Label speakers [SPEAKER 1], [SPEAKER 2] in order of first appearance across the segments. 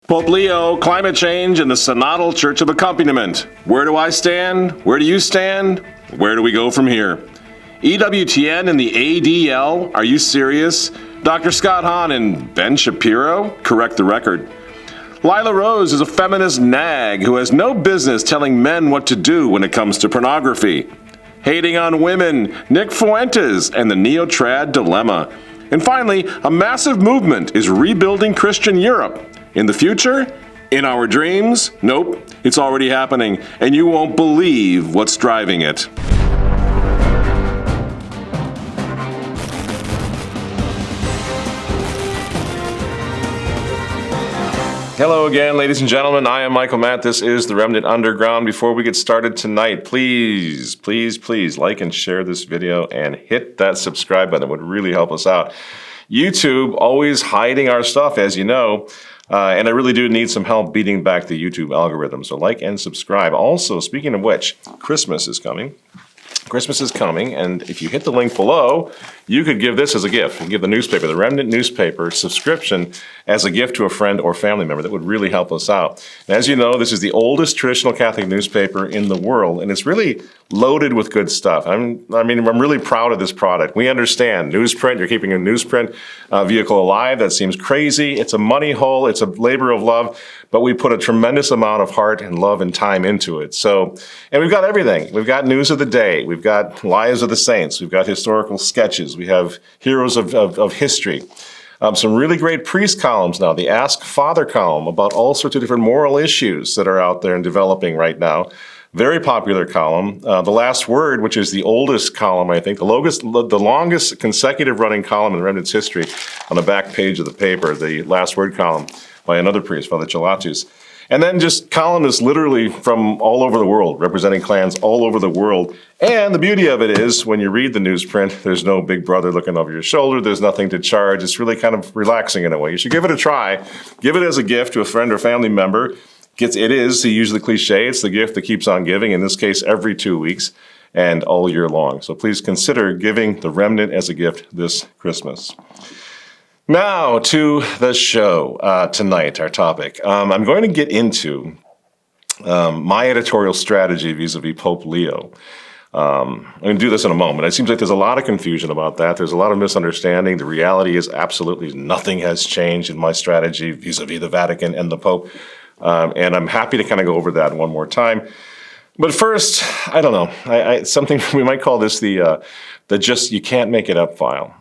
[SPEAKER 1] Pope Leo, climate change, and the synodal Church of Accompaniment. Where do I stand? Where do you stand? Where do we go from here? EWTN and the ADL, are you serious? Dr. Scott Hahn and Ben Shapiro, correct the record. Lila Rose is a feminist nag who has no business telling men what to do when it comes to pornography. Hating on women, Nick Fuentes and the neo-trad dilemma. And finally, a massive movement is rebuilding Christian Europe. In the future? In our dreams? Nope, it's already happening, and you won't believe what's driving it. Hello again, ladies and gentlemen. I am Michael Matt. This is the Remnant Underground. Before we get started tonight, please like and share this video and hit that subscribe button. It would really help us out. YouTube always hiding our stuff, as you know. And I really do need some help beating back the YouTube algorithm. So like and subscribe. Also, speaking of which, Christmas is coming. Christmas is coming, and if you hit the link below, you could give this as a gift. You can give the newspaper, the Remnant newspaper subscription as a gift to a friend or family member. That would really help us out. And as you know, this is the oldest traditional Catholic newspaper in the world, and it's really loaded with good stuff. I'm really proud of this product. We understand newsprint. You're keeping a newsprint vehicle alive. That seems crazy. It's a money hole. It's a labor of love, but we put a tremendous amount of heart and love and time into it. And we've got everything. We've got news of the day. We've got lives of the saints. We've got historical sketches. We have heroes of history. Some really great priest columns now. The Ask Father column about all sorts of different moral issues that are out there and developing right now. Very popular column. The Last Word, which is the oldest column, I think, the longest consecutive running column in Remnant's history, on the back page of the paper, the Last Word column by another priest, Father Chalatus. And then just columnists literally from all over the world, representing clans all over the world. And the beauty of it is, when you read the newsprint, there's no big brother looking over your shoulder. There's nothing to charge. It's really kind of relaxing in a way. You should give it a try. Give it as a gift to a friend or family member. It is, to use the cliche, it's the gift that keeps on giving, in this case, every 2 weeks and all year long. So please consider giving the Remnant as a gift this Christmas. Now to the show tonight, our topic. I'm going to get into my editorial strategy vis-a-vis Pope Leo. I'm going to do this in a moment. It seems like there's a lot of confusion about that. There's a lot of misunderstanding. The reality is absolutely nothing has changed in my strategy vis-a-vis the Vatican and the Pope. And I'm happy to kind of go over that one more time. But first, I don't know, something we might call this the just you can't make it up file.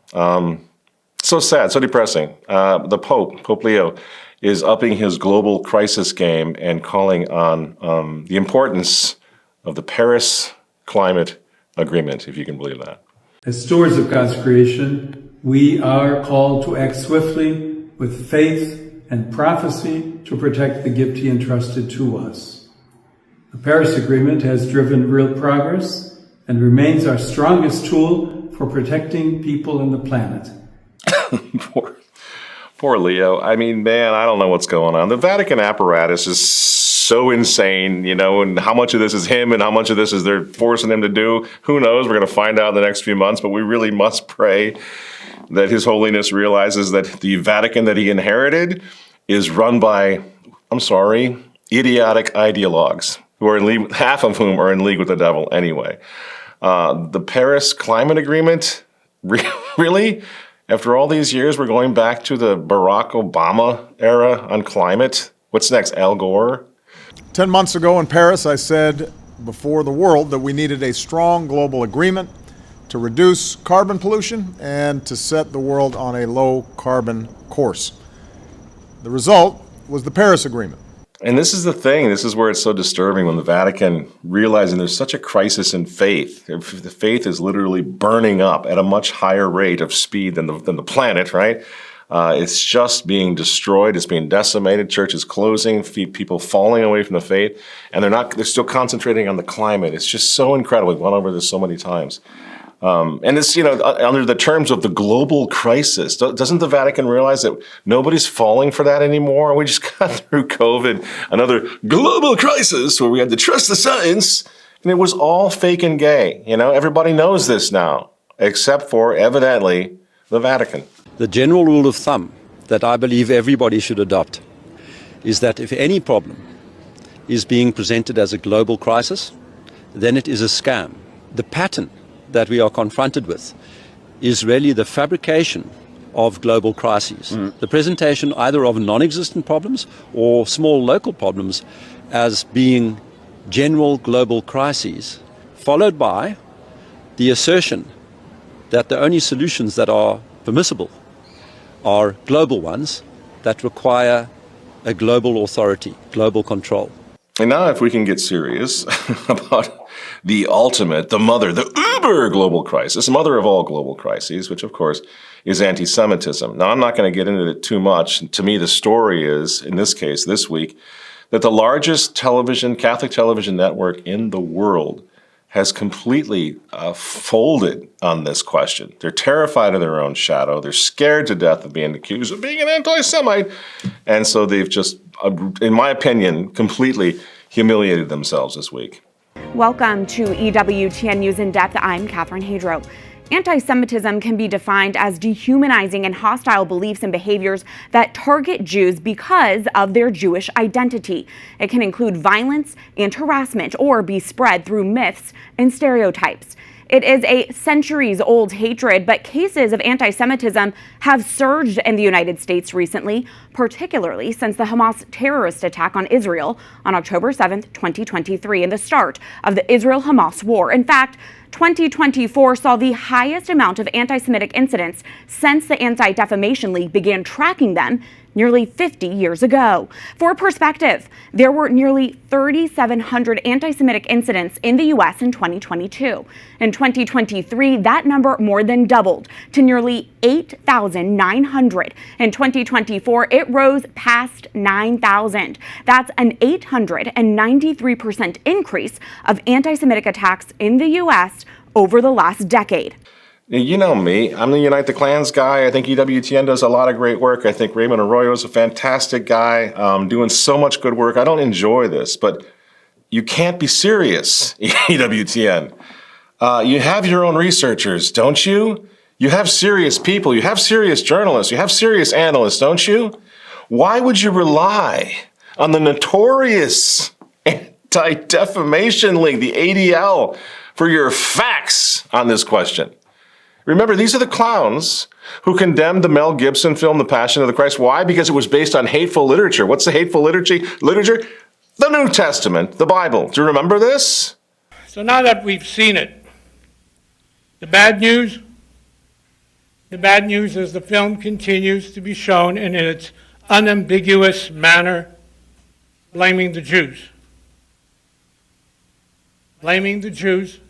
[SPEAKER 1] So sad, so depressing. The Pope Leo, is upping his global crisis game and calling on the importance of the Paris Climate Agreement, if you can believe that.
[SPEAKER 2] As stewards of God's creation, we are called to act swiftly with faith and prophecy to protect the gift he entrusted to us. The Paris Agreement has driven real progress and remains our strongest tool for protecting people and the planet.
[SPEAKER 1] Poor Leo. I mean, man, I don't know what's going on. The Vatican apparatus is so insane, and how much of this is him and how much of this is they're forcing him to do, who knows? We're going to find out in the next few months, but we really must pray that His Holiness realizes that the Vatican that he inherited is run by, idiotic ideologues, who are in league, half of whom are in league with the devil anyway. The Paris Climate Agreement, really? After all these years, we're going back to the Barack Obama era on climate? What's next, Al Gore?
[SPEAKER 3] 10 months ago in Paris, I said before the world that we needed a strong global agreement to reduce carbon pollution and to set the world on a low carbon course. The result was the Paris Agreement.
[SPEAKER 1] And this is the thing, this is where it's so disturbing, when the Vatican, realizing there's such a crisis in faith, the faith is literally burning up at a much higher rate of speed than the planet, right? It's just being destroyed, it's being decimated, churches closing, people falling away from the faith, and they're still concentrating on the climate. It's just so incredible. We've gone over this so many times. And it's, under the terms of the global crisis, doesn't the Vatican realize that nobody's falling for that anymore? We just got through COVID, another global crisis where we had to trust the science, and it was all fake and gay. Everybody knows this now, except for, evidently, the Vatican.
[SPEAKER 4] The general rule of thumb that I believe everybody should adopt is that if any problem is being presented as a global crisis, then it is a scam. The pattern that we are confronted with is really the fabrication of global crises. The presentation either of non-existent problems or small local problems as being general global crises, followed by the assertion that the only solutions that are permissible are global ones that require a global authority, global control.
[SPEAKER 1] And now if we can get serious about the ultimate, the mother, the uber global crisis, mother of all global crises, which of course is anti-Semitism. Now I'm not going to get into it too much. To me, the story is, in this case, this week, that the largest Catholic television network in the world has completely folded on this question. They're terrified of their own shadow. They're scared to death of being accused of being an anti-Semite. And so they've just, in my opinion, completely humiliated themselves this week.
[SPEAKER 5] Welcome to EWTN News in Depth. I'm Catherine Hadro. Anti-Semitism can be defined as dehumanizing and hostile beliefs and behaviors that target Jews because of their Jewish identity. It can include violence and harassment or be spread through myths and stereotypes. It is a centuries-old hatred, but cases of anti-Semitism have surged in the United States recently, particularly since the Hamas terrorist attack on Israel on October 7th, 2023, and the start of the Israel-Hamas war. In fact, 2024 saw the highest amount of anti-Semitic incidents since the Anti-Defamation League began tracking them nearly 50 years ago. For perspective, there were nearly 3,700 anti-Semitic incidents in the U.S. in 2022. In 2023, that number more than doubled to nearly 8,900. In 2024, it rose past 9,000. That's an 893% increase of anti-Semitic attacks in the U.S. over the last decade.
[SPEAKER 1] You know me. I'm the Unite the Clans guy. I think EWTN does a lot of great work. I think Raymond Arroyo is a fantastic guy, doing so much good work. I don't enjoy this, but you can't be serious, EWTN. You have your own researchers, don't you? You have serious people. You have serious journalists. You have serious analysts, don't you? Why would you rely on the notorious Anti-Defamation League, the ADL, for your facts on this question? Remember, these are the clowns who condemned the Mel Gibson film, The Passion of the Christ. Why? Because it was based on hateful literature. What's the hateful literature? The New Testament, the Bible. Do you remember this?
[SPEAKER 6] So now that we've seen it, the bad news is the film continues to be shown in its unambiguous manner, blaming the Jews. Blaming the Jews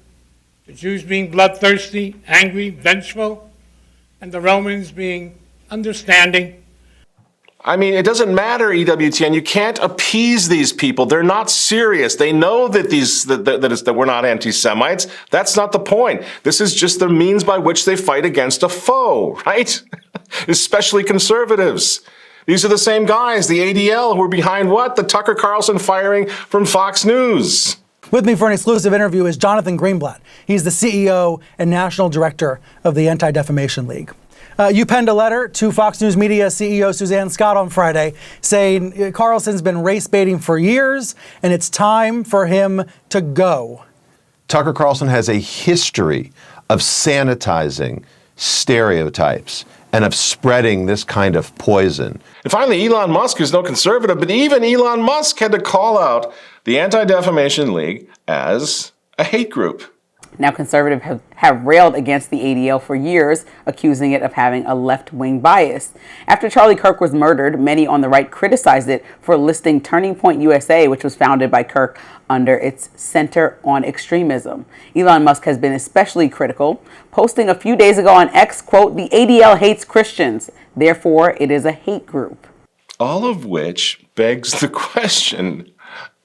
[SPEAKER 6] being bloodthirsty, angry, vengeful, and the Romans being understanding.
[SPEAKER 1] I mean, it doesn't matter, EWTN. You can't appease these people. They're not serious. They know that that we're not anti-Semites. That's not the point. This is just the means by which they fight against a foe, right? Especially conservatives. These are the same guys, the ADL, who are behind what? The Tucker Carlson firing from Fox News.
[SPEAKER 7] With me for an exclusive interview is Jonathan Greenblatt. He's the CEO and National Director of the Anti-Defamation League. You penned a letter to Fox News Media CEO Suzanne Scott on Friday saying Carlson's been race baiting for years and it's time for him to go.
[SPEAKER 8] Tucker Carlson has a history of sanitizing stereotypes and of spreading this kind of poison.
[SPEAKER 1] And finally, Elon Musk is no conservative, but even Elon Musk had to call out the Anti-Defamation League as a hate group.
[SPEAKER 9] Now, conservatives have railed against the ADL for years, accusing it of having a left-wing bias. After Charlie Kirk was murdered, many on the right criticized it for listing Turning Point USA, which was founded by Kirk, under its Center on Extremism. Elon Musk has been especially critical, posting a few days ago on X, quote, "The ADL hates Christians, therefore it is a hate group."
[SPEAKER 1] All of which begs the question,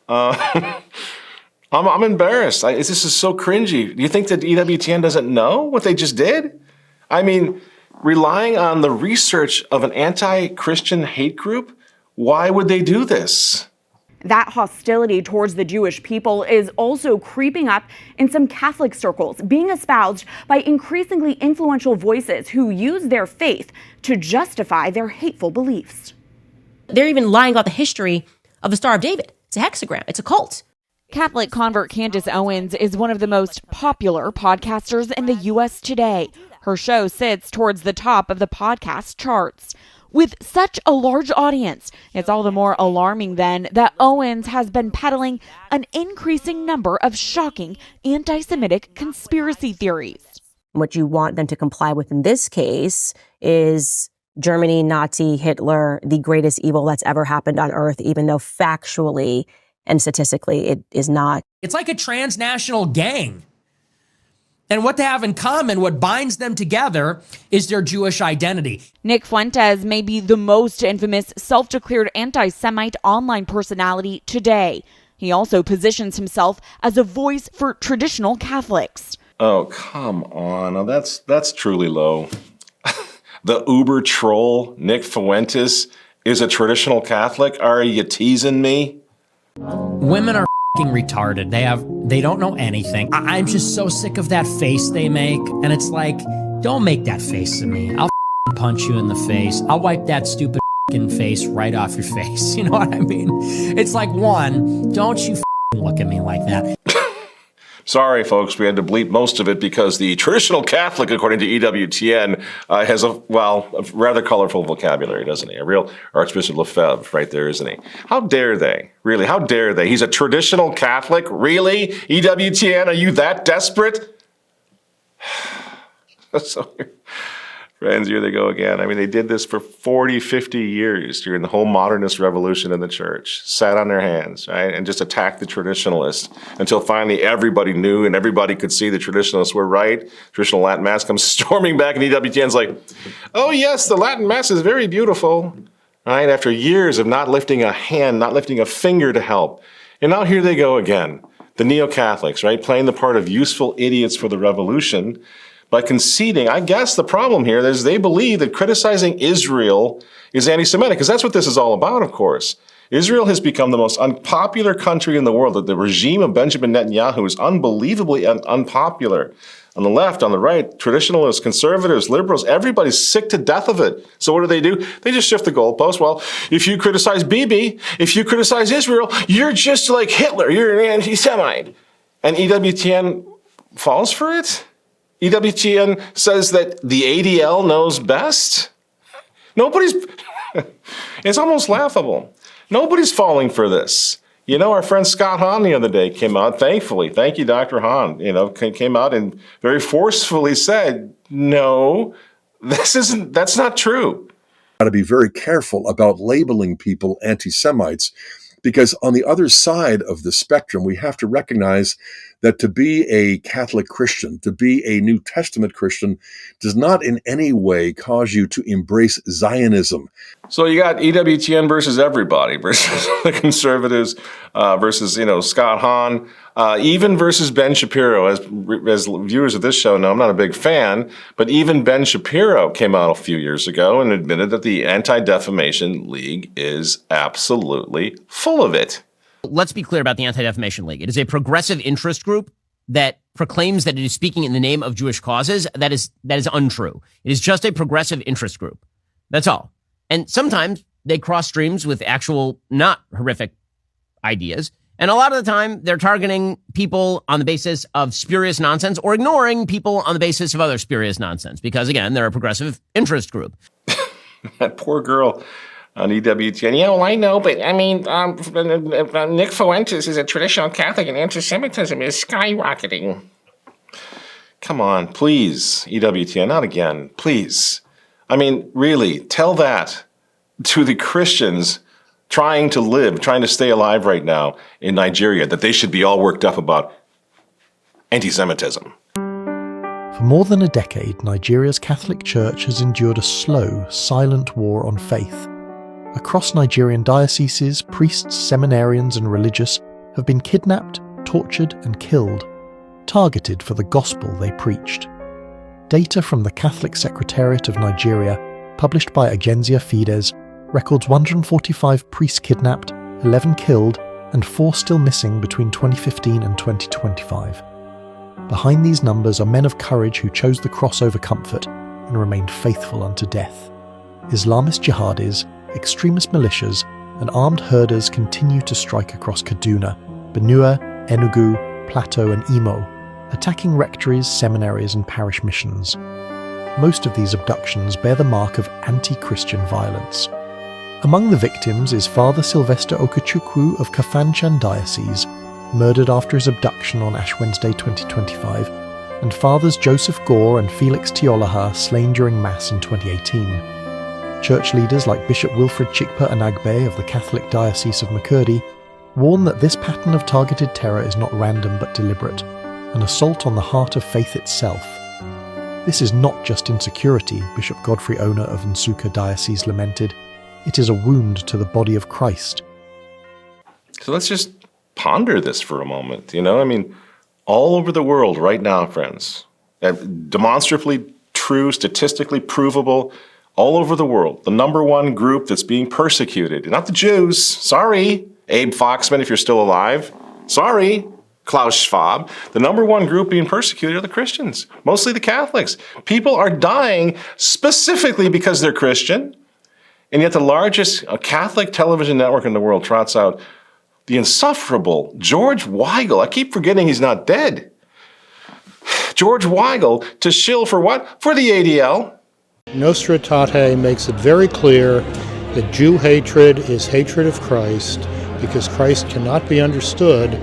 [SPEAKER 1] I'm embarrassed. This is so cringy. Do you think that EWTN doesn't know what they just did? I mean, relying on the research of an anti-Christian hate group, why would they do this?
[SPEAKER 5] That hostility towards the Jewish people is also creeping up in some Catholic circles, being espoused by increasingly influential voices who use their faith to justify their hateful beliefs.
[SPEAKER 10] They're even lying about the history of the Star of David. It's a hexagram. It's a cult.
[SPEAKER 5] Catholic convert Candace Owens is one of the most popular podcasters in the U.S. today. Her show sits towards the top of the podcast charts. With such a large audience, it's all the more alarming then that Owens has been peddling an increasing number of shocking anti-Semitic conspiracy theories.
[SPEAKER 10] What you want them to comply with in this case is Germany, Nazi, Hitler, the greatest evil that's ever happened on earth, even though factually and statistically it is not.
[SPEAKER 11] It's like a transnational gang. And what they have in common, what binds them together, is their Jewish identity.
[SPEAKER 5] Nick Fuentes may be the most infamous self-declared anti-Semite online personality today. He also positions himself as a voice for traditional Catholics.
[SPEAKER 1] Oh, come on. Now that's truly low. The uber troll Nick Fuentes is a traditional Catholic? Are you teasing me?
[SPEAKER 11] Women are retarded. They don't know anything. I'm just so sick of that face they make. And it's like, don't make that face at me. I'll punch you in the face. I'll wipe that stupid face right off your face. You know what I mean? It's like, one, don't you look at me like that.
[SPEAKER 1] Sorry, folks, we had to bleep most of it because the traditional Catholic, according to EWTN, has a rather colorful vocabulary, doesn't he? A real Archbishop Lefebvre right there, isn't he? How dare they? Really, how dare they? He's a traditional Catholic? Really? EWTN, are you that desperate? So, friends, here they go again. I mean, they did this for 40, 50 years during the whole modernist revolution in the church. Sat on their hands, right, and just attacked the traditionalists until finally everybody knew and everybody could see the traditionalists were right. Traditional Latin Mass comes storming back, and EWTN's like, oh, yes, the Latin Mass is very beautiful, right, after years of not lifting a hand, not lifting a finger to help. And now here they go again, the neo-Catholics, right, playing the part of useful idiots for the revolution, by conceding. I guess the problem here is they believe that criticizing Israel is anti-Semitic, because that's what this is all about, of course. Israel has become the most unpopular country in the world. The regime of Benjamin Netanyahu is unbelievably unpopular. On the left, on the right, traditionalists, conservatives, liberals, everybody's sick to death of it. So what do? They just shift the goalpost. Well, if you criticize Bibi, if you criticize Israel, you're just like Hitler. You're an anti-Semite. And EWTN falls for it? EWTN says that the ADL knows best? It's almost laughable. Nobody's falling for this. You know, our friend Scott Hahn the other day came out, thankfully, thank you, Dr. Hahn, came out and very forcefully said, no, that's not true.
[SPEAKER 12] Got to be very careful about labeling people anti-Semites, because on the other side of the spectrum, we have to recognize that to be a Catholic Christian, to be a New Testament Christian, does not in any way cause you to embrace Zionism.
[SPEAKER 1] So you got EWTN versus everybody, versus the conservatives, versus, Scott Hahn, even versus Ben Shapiro. As viewers of this show know, I'm not a big fan, but even Ben Shapiro came out a few years ago and admitted that the Anti-Defamation League is absolutely full of it.
[SPEAKER 13] Let's be clear about the Anti-Defamation League. It is a progressive interest group that proclaims that it is speaking in the name of Jewish causes. That is untrue. It is just a progressive interest group. That's all. And sometimes they cross streams with actual not horrific ideas. And a lot of the time they're targeting people on the basis of spurious nonsense or ignoring people on the basis of other spurious nonsense. Because again, they're a progressive interest group.
[SPEAKER 1] That poor girl on EWTN. Yeah, well, I know, but I mean, Nick Fuentes is a traditional Catholic and anti-Semitism is skyrocketing. Come on, please, EWTN, not again, please. I mean, really, tell that to the Christians trying to stay alive right now in Nigeria, that they should be all worked up about anti-Semitism.
[SPEAKER 14] For more than a decade, Nigeria's Catholic Church has endured a slow, silent war on faith. Across Nigerian dioceses, priests, seminarians and religious have been kidnapped, tortured and killed, targeted for the gospel they preached. Data from the Catholic Secretariat of Nigeria, published by Agenzia Fides, records 145 priests kidnapped, 11 killed and 4 still missing between 2015 and 2025. Behind these numbers are men of courage who chose the cross over comfort and remained faithful unto death. Islamist jihadis, extremist militias and armed herders continue to strike across Kaduna, Benue, Enugu, Plateau and Imo, attacking rectories, seminaries and parish missions. Most of these abductions bear the mark of anti-Christian violence. Among the victims is Father Sylvester Okechukwu of Kafanchan Diocese, murdered after his abduction on Ash Wednesday 2025, and Fathers Joseph Gore and Felix Tiolaha slain during Mass in 2018. Church leaders like Bishop Wilfred Chikpa Anagbe of the Catholic Diocese of Makurdi warn that this pattern of targeted terror is not random but deliberate, an assault on the heart of faith itself. This is not just insecurity, Bishop Godfrey Ona of Nsukka Diocese lamented. It is a wound to the body of Christ.
[SPEAKER 1] So let's just ponder this for a moment. All over the world right now, friends, demonstrably true, statistically provable, all over the world, the number one group that's being persecuted, not the Jews, sorry, Abe Foxman, if you're still alive, sorry, Klaus Schwab, the number one group being persecuted are the Christians, mostly the Catholics. People are dying specifically because they're Christian, and yet the largest Catholic television network in the world trots out the insufferable George Weigel. I keep forgetting he's not dead. George Weigel to shill for what? For the ADL.
[SPEAKER 15] Nostra Aetate makes it very clear that Jew hatred is hatred of Christ because Christ cannot be understood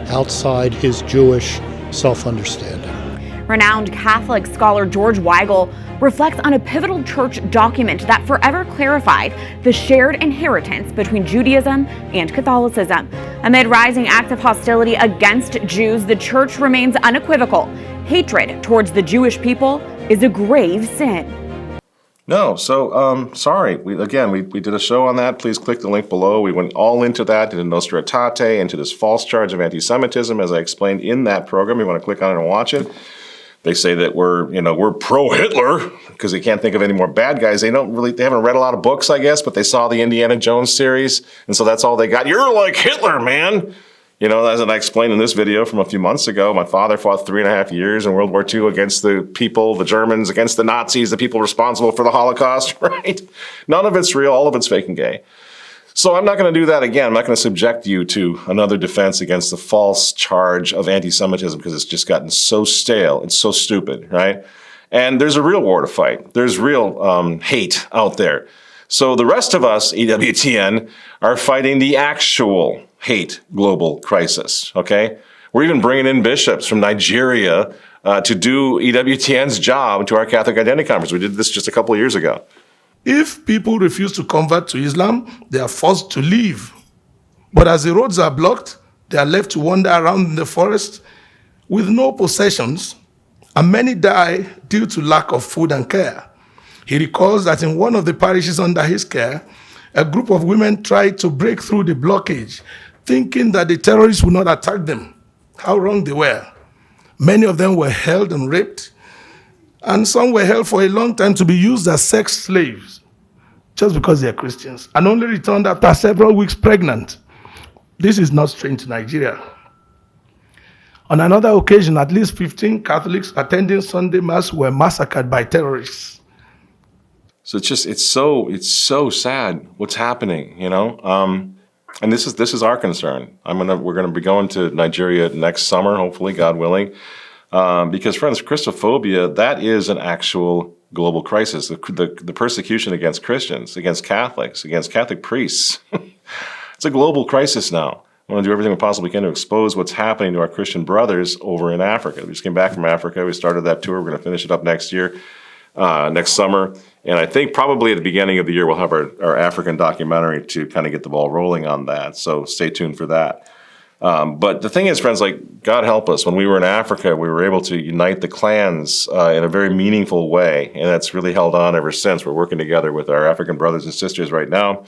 [SPEAKER 15] outside his Jewish self-understanding.
[SPEAKER 5] Renowned Catholic scholar George Weigel reflects on a pivotal church document that forever clarified the shared inheritance between Judaism and Catholicism. Amid rising acts of hostility against Jews, the church remains unequivocal. Hatred towards the Jewish people is a grave sin.
[SPEAKER 1] No, so sorry. We did a show on that. Please click the link below. We went all into that, into Nostra Aetate, into this false charge of anti-Semitism, as I explained in that program. You want to click on it and watch it. They say that we're pro-Hitler because they can't think of any more bad guys. They haven't read a lot of books, I guess, but they saw the Indiana Jones series, and so that's all they got. You're like Hitler, man. As I explained in this video from a few months ago, my father fought 3.5 years in World War II against the people, the Germans, against the Nazis, the people responsible for the Holocaust, right? None of it's real, all of it's fake and gay. So I'm not going to do that again. I'm not going to subject you to another defense against the false charge of anti-Semitism because it's just gotten so stale. It's so stupid, right? And there's a real war to fight. There's real hate out there. So the rest of us, EWTN, are fighting the actual hate global crisis, okay? We're even bringing in bishops from Nigeria to do EWTN's job to our Catholic Identity Conference. We did this just a couple of years ago.
[SPEAKER 16] If people refuse to convert to Islam, they are forced to leave. But as the roads are blocked, they are left to wander around in the forest with no possessions, and many die due to lack of food and care. He recalls that in one of the parishes under his care, a group of women tried to break through the blockage, thinking that the terrorists would not attack them. How wrong they were. Many of them were held and raped, and some were held for a long time to be used as sex slaves just because they are Christians, and only returned after several weeks pregnant. This is not strange to Nigeria. On another occasion, at least 15 Catholics attending Sunday Mass were massacred by terrorists.
[SPEAKER 1] So it's so sad what's happening, and this is our concern. We're gonna be going to Nigeria next summer, hopefully, God willing. Because, friends, Christophobia, that is an actual global crisis. The persecution against Christians, against Catholics, against Catholic priests. It's a global crisis now. I want to do everything we possibly can to expose what's happening to our Christian brothers over in Africa. We just came back from Africa. We started that tour. We're going to finish it up next year, next summer. And I think probably at the beginning of the year, we'll have our African documentary to kind of get the ball rolling on that. So stay tuned for that. But the thing is, friends, God help us. When we were in Africa, we were able to unite the clans in a very meaningful way. And that's really held on ever since. We're working together with our African brothers and sisters right now.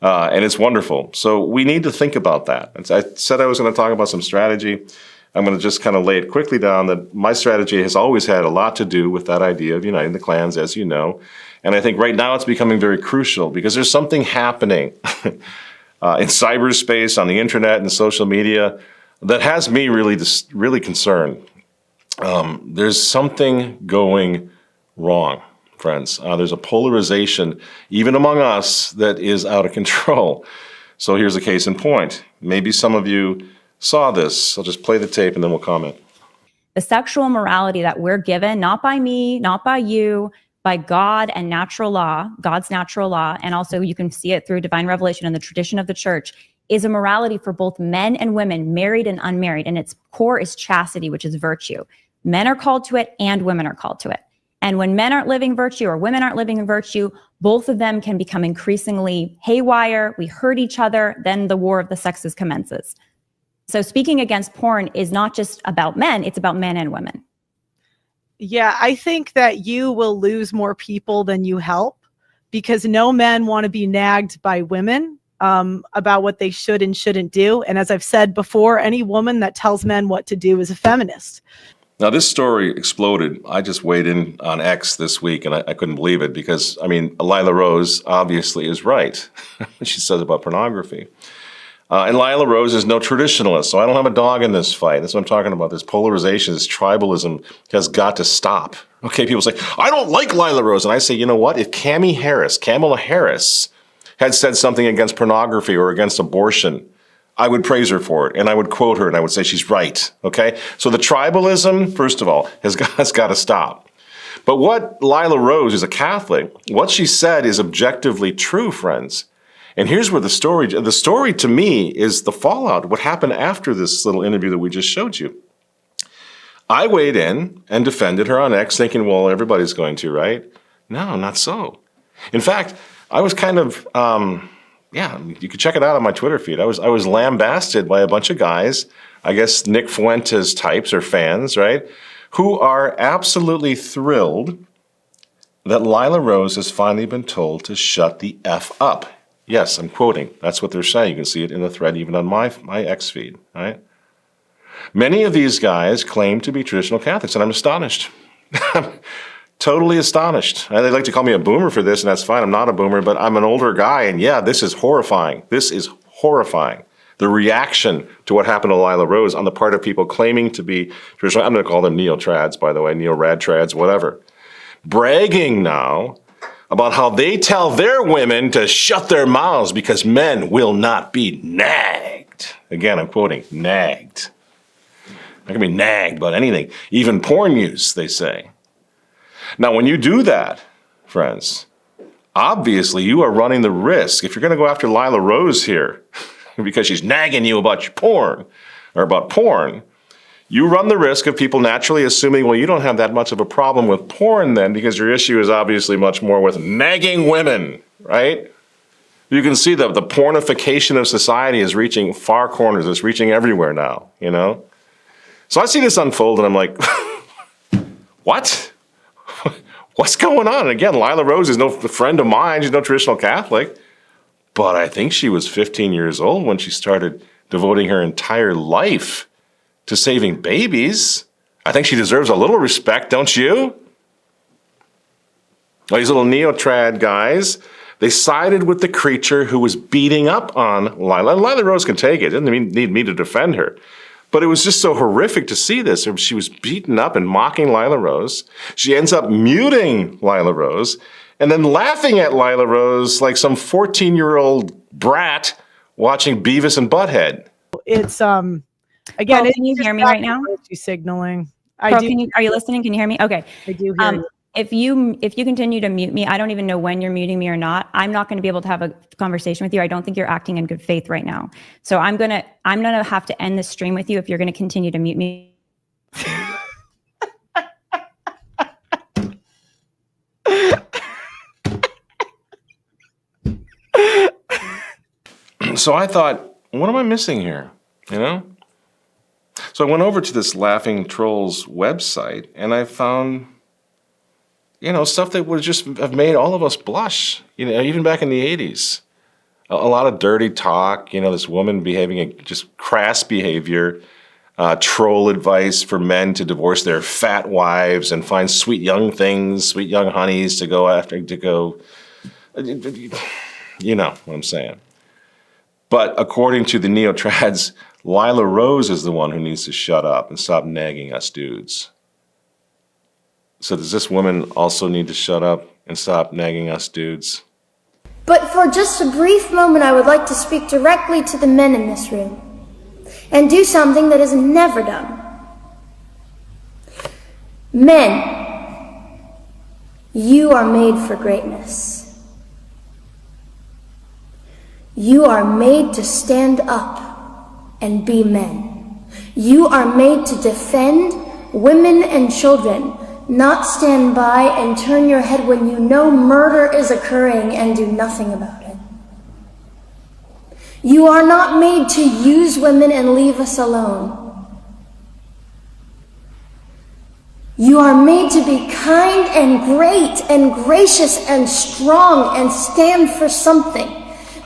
[SPEAKER 1] And it's wonderful. So we need to think about that. I said I was going to talk about some strategy. I'm going to just kind of lay it quickly down that my strategy has always had a lot to do with that idea of uniting the clans, as you know. And I think right now it's becoming very crucial because there's something happening in cyberspace, on the internet and social media that has me really concerned. There's something going wrong. friends. There's a polarization, even among us, that is out of control. So here's a case in point. Maybe some of you saw this. I'll just play the tape and then we'll comment.
[SPEAKER 17] The sexual morality that we're given, not by me, not by you, by God and natural law, God's natural law, and also you can see it through divine revelation and the tradition of the church, is a morality for both men and women, married and unmarried. And its core is chastity, which is virtue. Men are called to it and women are called to it. And when men aren't living virtue or women aren't living in virtue, both of them can become increasingly haywire. We hurt each other. Then the war of the sexes commences. So speaking against porn is not just about men, it's about men and women.
[SPEAKER 18] Yeah, I think that you will lose more people than you help, because no men want to be nagged by women about what they should and shouldn't do. And as I've said before, any woman that tells men what to do is a feminist.
[SPEAKER 1] Now, this story exploded. I just weighed in on X this week, and I couldn't believe it because, I mean, Lila Rose obviously is right when she says about pornography. And Lila Rose is no traditionalist, so I don't have a dog in this fight. That's what I'm talking about. This polarization, this tribalism has got to stop. Okay, people say, I don't like Lila Rose. And I say, you know what? If Kamala Harris, had said something against pornography or against abortion, I would praise her for it, and I would quote her, and I would say she's right, okay? So the tribalism, first of all, has got to stop. But what Lila Rose, is a Catholic, what she said is objectively true, friends. And here's where the story to me is the fallout, what happened after this little interview that we just showed you. I weighed in and defended her on X, thinking, well, everybody's going to, right? No, not so. In fact, I was kind of... you could check it out on my Twitter feed. I was lambasted by a bunch of guys, I guess Nick Fuentes types or fans, right, who are absolutely thrilled that Lila Rose has finally been told to shut the F up. Yes, I'm quoting. That's what they're saying. You can see it in the thread even on my X feed, right? Many of these guys claim to be traditional Catholics, and I'm astonished. Totally astonished. They like to call me a boomer for this, and that's fine. I'm not a boomer, but I'm an older guy, and yeah, this is horrifying. This is horrifying. The reaction to what happened to Lila Rose on the part of people claiming to be traditional, I'm going to call them neo-trads, by the way, neo-rad-trads, whatever. Bragging now about how they tell their women to shut their mouths because men will not be nagged. Again, I'm quoting, nagged. Not going to be nagged about anything, even porn use, they say. Now, when you do that, friends, obviously you are running the risk, if you're going to go after Lila Rose here, because she's nagging you about your porn, or about porn, you run the risk of people naturally assuming, well, you don't have that much of a problem with porn then, because your issue is obviously much more with nagging women, right? You can see the pornification of society is reaching far corners. It's reaching everywhere now, you know? So I see this unfold, and I'm like, what? What's going on? And again, Lila Rose is no friend of mine. She's no traditional Catholic. But I think she was 15 years old when she started devoting her entire life to saving babies. I think she deserves a little respect, don't you? These little neo-trad guys, they sided with the creature who was beating up on Lila. And Lila Rose can take it. It doesn't need me to defend her. But it was just so horrific to see this. She was beaten up and mocking Lila Rose. She ends up muting Lila Rose and then laughing at Lila Rose like some 14-year-old brat watching Beavis and Butthead.
[SPEAKER 18] It's, again,
[SPEAKER 17] Paul, can you hear me right now?
[SPEAKER 18] Signaling.
[SPEAKER 17] Paul, are you listening? Can you hear me? Okay.
[SPEAKER 18] I do hear you.
[SPEAKER 17] If you continue to mute me, I don't even know when you're muting me or not. I'm not going to be able to have a conversation with you. I don't think you're acting in good faith right now. So I'm gonna have to end this stream with you if you're going to continue to mute me.
[SPEAKER 1] So I thought, what am I missing here? You know? So I went over to this Laughing Trolls website, and I found, stuff that would just have made all of us blush, even back in the 80s. A lot of dirty talk, this woman behaving just crass behavior, troll advice for men to divorce their fat wives and find sweet young honeys to go after, you know what I'm saying. But according to the neo-trads, Lila Rose is the one who needs to shut up and stop nagging us dudes. So does this woman also need to shut up? and stop nagging us dudes.
[SPEAKER 19] But for just a brief moment, I would like to speak directly to the men in this room and do something that is never done. Men, you are made for greatness. You are made to stand up and be men. You are made to defend women and children, not stand by and turn your head when you know murder is occurring and do nothing about it. You are not made to use women and leave us alone. You are made to be kind and great and gracious and strong and stand for something.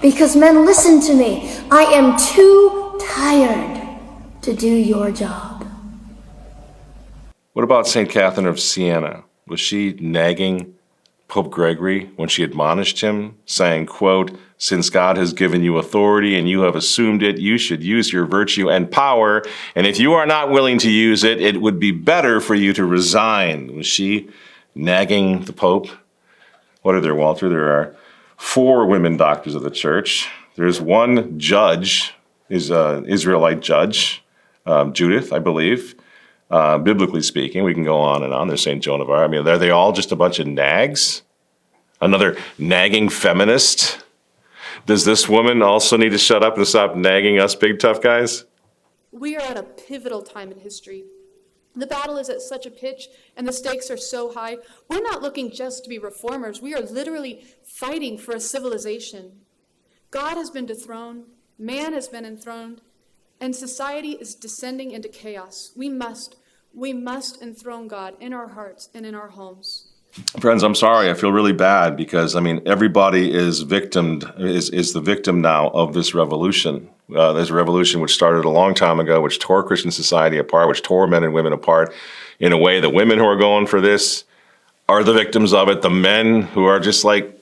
[SPEAKER 19] Because men, listen to me. I am too tired to do your job.
[SPEAKER 1] What about St. Catherine of Siena? Was she nagging Pope Gregory when she admonished him, saying, quote, "Since God has given you authority and you have assumed it, you should use your virtue and power. And if you are not willing to use it, it would be better for you to resign." Was she nagging the Pope? What are there, Walter? There are 4 women doctors of the church. There's one judge, is an Israelite judge, Judith, I believe. Biblically speaking, we can go on and on. There's St. Joan of Arc. I mean, are they all just a bunch of nags? Another nagging feminist? Does this woman also need to shut up and stop nagging us big tough guys?
[SPEAKER 20] We are at a pivotal time in history. The battle is at such a pitch and the stakes are so high. We're not looking just to be reformers. We are literally fighting for a civilization. God has been dethroned, man has been enthroned, and society is descending into chaos. We must enthrone God in our hearts and in our homes.
[SPEAKER 1] Friends, I'm sorry. I feel really bad because, I mean, everybody is the victim now of this revolution. There's a revolution which started a long time ago, which tore Christian society apart, which tore men and women apart in a way. The women who are going for this are the victims of it. The men who are just like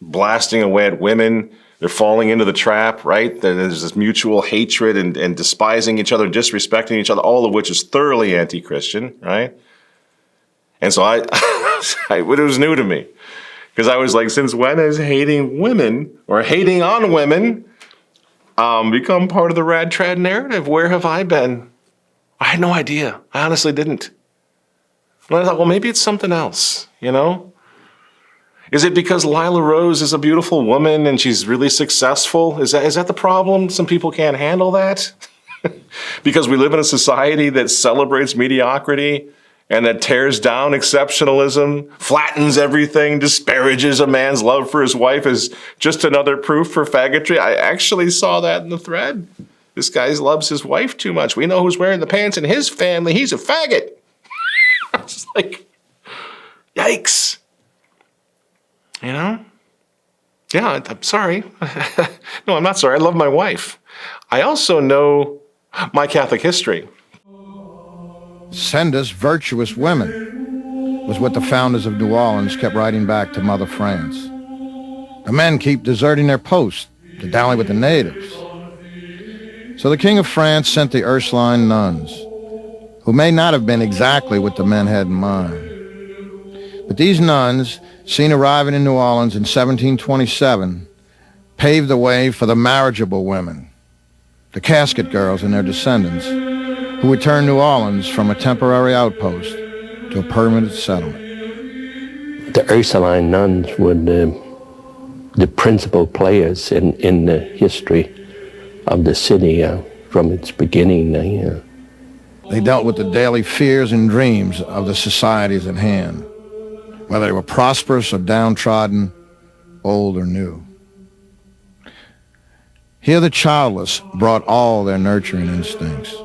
[SPEAKER 1] blasting away at women, they're falling into the trap, right? There's this mutual hatred and despising each other, disrespecting each other, all of which is thoroughly anti-Christian, right? And so it was new to me because I was like, since when has hating women or hating on women become part of the rad trad narrative? Where have I been? I had no idea. I honestly didn't. And I thought, well, maybe it's something else, you know? Is it because Lila Rose is a beautiful woman and she's really successful? Is that the problem? Some people can't handle that? Because we live in a society that celebrates mediocrity and that tears down exceptionalism, flattens everything, disparages a man's love for his wife as just another proof for faggotry. I actually saw that in the thread. This guy loves his wife too much. We know who's wearing the pants in his family. He's a faggot. I was like, yikes. You know? Yeah, I'm sorry. No, I'm not sorry. I love my wife. I also know my Catholic history.
[SPEAKER 21] Send us virtuous women was what the founders of New Orleans kept writing back to Mother France. The men keep deserting their posts to dally with the natives. So the King of France sent the Ursuline nuns, who may not have been exactly what the men had in mind. But these nuns, seen arriving in New Orleans in 1727, paved the way for the marriageable women, the casket girls and their descendants, who would turn New Orleans from a temporary outpost to a permanent settlement.
[SPEAKER 22] The Ursuline nuns were the principal players in the history of the city from its beginning.
[SPEAKER 21] They dealt with the daily fears and dreams of the societies at hand, whether they were prosperous or downtrodden, old or new. Here the childless brought all their nurturing instincts.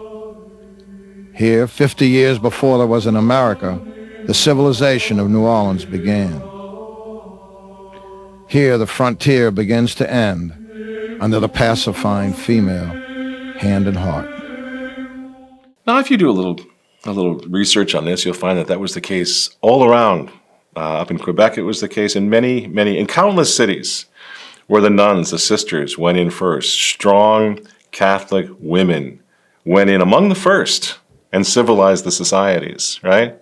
[SPEAKER 21] Here, 50 years before there was in America, the civilization of New Orleans began. Here the frontier begins to end under the pacifying female hand and heart.
[SPEAKER 1] Now, if you do a little research on this, you'll find that that was the case all around. Up in Quebec, it was the case in in countless cities where the nuns, the sisters, went in first. Strong Catholic women went in among the first and civilized the societies, right?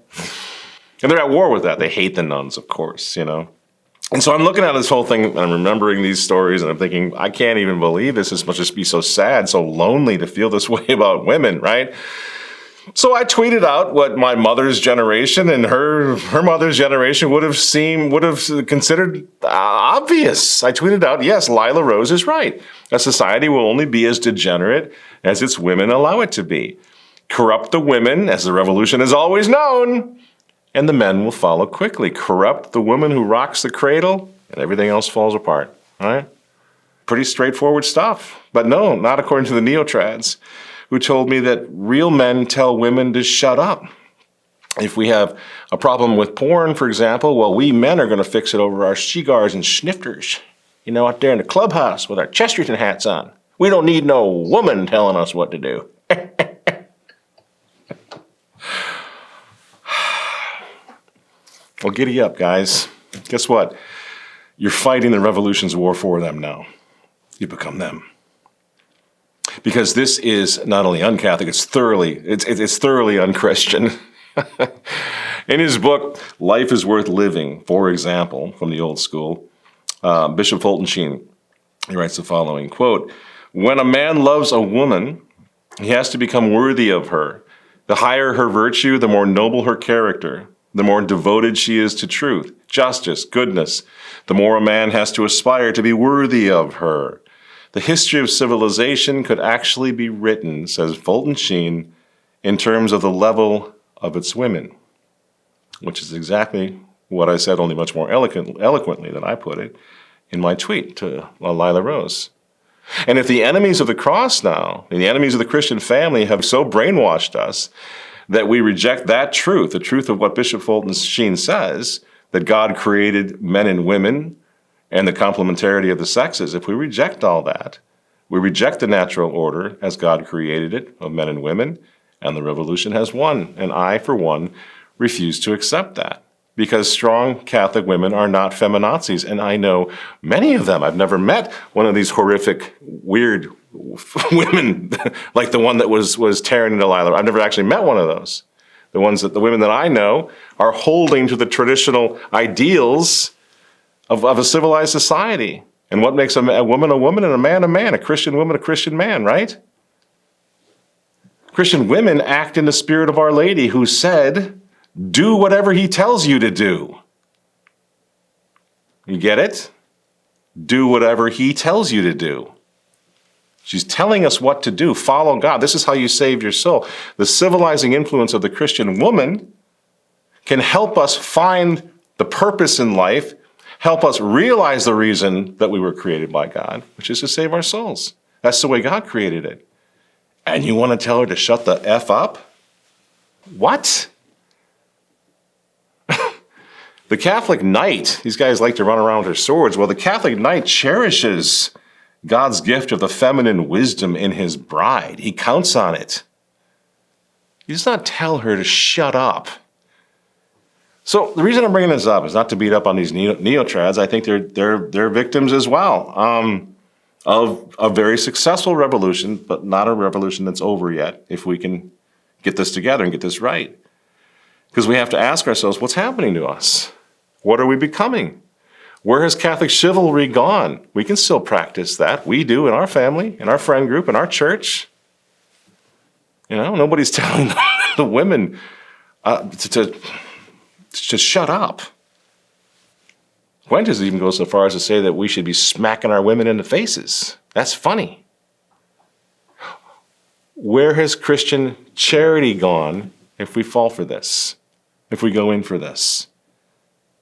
[SPEAKER 1] And they're at war with that. They hate the nuns, of course, you know. And so I'm looking at this whole thing, and I'm remembering these stories, and I'm thinking, I can't even believe this. This must just be so sad, so lonely to feel this way about women, right? So I tweeted out what my mother's generation and her mother's generation would have considered obvious. I tweeted out, yes, Lila Rose is right. A society will only be as degenerate as its women allow it to be. Corrupt the women, as the revolution has always known, and the men will follow quickly. Corrupt the woman who rocks the cradle, and everything else falls apart. All right? Pretty straightforward stuff. But no, not according to the neo-trads, who told me that real men tell women to shut up. If we have a problem with porn, for example, well, we men are going to fix it over our cigars and snifters, out there in the clubhouse with our Chesterton hats on. We don't need no woman telling us what to do. Well, giddy up, guys. Guess what? You're fighting the revolution's war for them now. You become them. Because this is not only un-Catholic, it's thoroughly un-Christian. In his book, Life is Worth Living, for example, from the old school, Bishop Fulton Sheen, he writes the following, quote, "When a man loves a woman, he has to become worthy of her. The higher her virtue, the more noble her character, the more devoted she is to truth, justice, goodness, the more a man has to aspire to be worthy of her. The history of civilization could actually be written," says Fulton Sheen, "in terms of the level of its women," which is exactly what I said, only much more eloquently than I put it in my tweet to Lila Rose. And if the enemies of the cross now, and the enemies of the Christian family have so brainwashed us that we reject that truth, the truth of what Bishop Fulton Sheen says, that God created men and women, and the complementarity of the sexes, if we reject all that, we reject the natural order as God created it of men and women, and the revolution has won. And I, for one, refuse to accept that. Because strong Catholic women are not feminazis, and I know many of them. I've never met one of these horrific, weird women like the one that was tearing into Lila. I've never actually met one of those. The women that I know are holding to the traditional ideals of a civilized society. And what makes a woman and a man, a Christian woman, a Christian man, right? Christian women act in the spirit of Our Lady, who said, "Do whatever he tells you to do." You get it? Do whatever he tells you to do. She's telling us what to do. Follow God. This is how you save your soul. The civilizing influence of the Christian woman can help us find the purpose in life, help us realize the reason that we were created by God, which is to save our souls. That's the way God created it. And you want to tell her to shut the F up? What? The Catholic knight, these guys like to run around with their swords. Well, the Catholic knight cherishes God's gift of the feminine wisdom in his bride. He counts on it. He does not tell her to shut up. So the reason I'm bringing this up is not to beat up on these neo-trads. I think they're victims as well of a very successful revolution, but not a revolution that's over yet, if we can get this together and get this right. Because we have to ask ourselves, what's happening to us? What are we becoming? Where has Catholic chivalry gone? We can still practice that. We do in our family, in our friend group, in our church. Nobody's telling the women to shut up. Fuentes even goes so far as to say that we should be smacking our women in the faces. That's funny. Where has Christian charity gone if we fall for this? If we go in for this?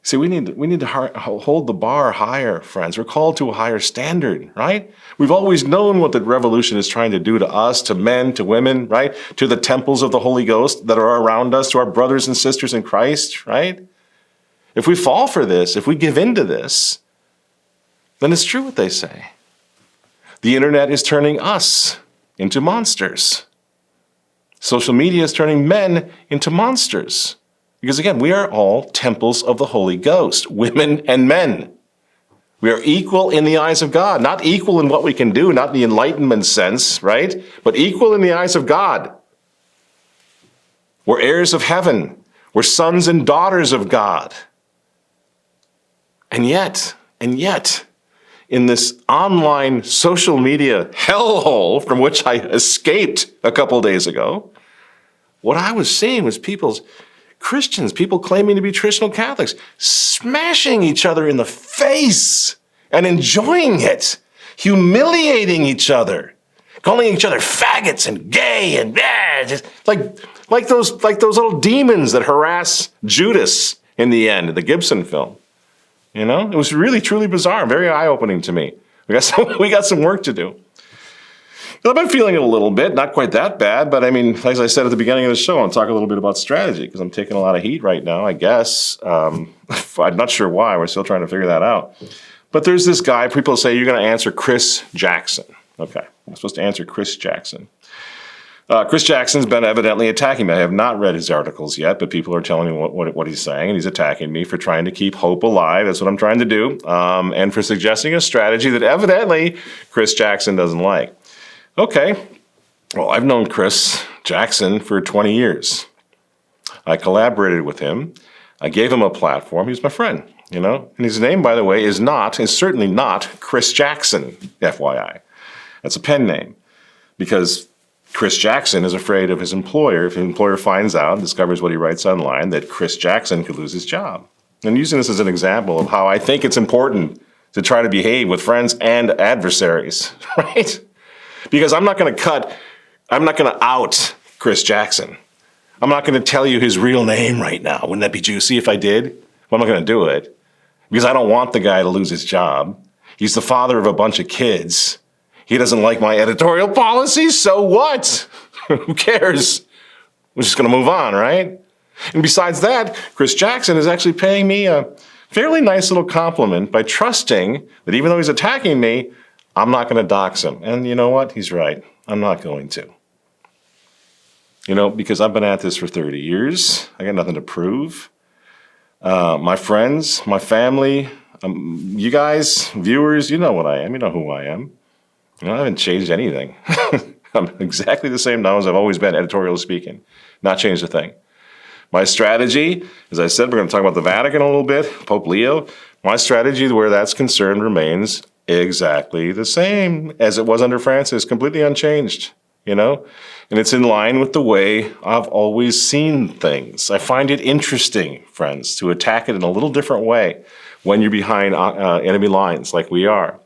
[SPEAKER 1] See, we need to hold the bar higher, friends. We're called to a higher standard, right? We've always known what the revolution is trying to do to us, to men, to women, right? To the temples of the Holy Ghost that are around us, to our brothers and sisters in Christ, right? If we fall for this, if we give in to this, then it's true what they say. The internet is turning us into monsters. Social media is turning men into monsters. Because again, we are all temples of the Holy Ghost, women and men. We are equal in the eyes of God, not equal in what we can do, not in the enlightenment sense, right? But equal in the eyes of God. We're heirs of heaven. We're sons and daughters of God. And yet, in this online social media hellhole from which I escaped a couple days ago, what I was seeing was Christians, people claiming to be traditional Catholics, smashing each other in the face and enjoying it, humiliating each other, calling each other faggots and gay and just like those little demons that harass Judas in the end of the Gibson film. You know, it was really, truly bizarre, very eye-opening to me. We got some work to do. I've been feeling it a little bit, not quite that bad, but I mean, as I said at the beginning of the show, I'll talk a little bit about strategy because I'm taking a lot of heat right now, I guess. I'm not sure why. We're still trying to figure that out. But there's this guy, people say, you're going to answer Chris Jackson. Okay, I'm supposed to answer Chris Jackson. Chris Jackson's been evidently attacking me. I have not read his articles yet, but people are telling me what he's saying, and he's attacking me for trying to keep hope alive. That's what I'm trying to do, and for suggesting a strategy that evidently Chris Jackson doesn't like. Okay, well, I've known Chris Jackson for 20 years. I collaborated with him. I gave him a platform. He's my friend, you know? And his name, by the way, is certainly not Chris Jackson, FYI. That's a pen name, because Chris Jackson is afraid of his employer. If his employer finds out and discovers what he writes online, that Chris Jackson could lose his job. I'm using this as an example of how I think it's important to try to behave with friends and adversaries, right? Because I'm not going to out Chris Jackson. I'm not going to tell you his real name right now. Wouldn't that be juicy if I did? Well, I'm not going to do it because I don't want the guy to lose his job. He's the father of a bunch of kids. He doesn't like my editorial policies, so what? Who cares? We're just going to move on, right? And besides that, Chris Jackson is actually paying me a fairly nice little compliment by trusting that even though he's attacking me, I'm not going to dox him. And you know what? He's right. I'm not going to. You know, because I've been at this for 30 years. I got nothing to prove. My friends, my family, you guys, viewers, you know what I am. You know who I am. You know, I haven't changed anything. I'm exactly the same now as I've always been, editorially speaking. Not changed a thing. My strategy, as I said, we're going to talk about the Vatican a little bit, Pope Leo. My strategy where that's concerned remains exactly the same as it was under Francis, completely unchanged, you know? And it's in line with the way I've always seen things. I find it interesting, friends, to attack it in a little different way when you're behind enemy lines like we are.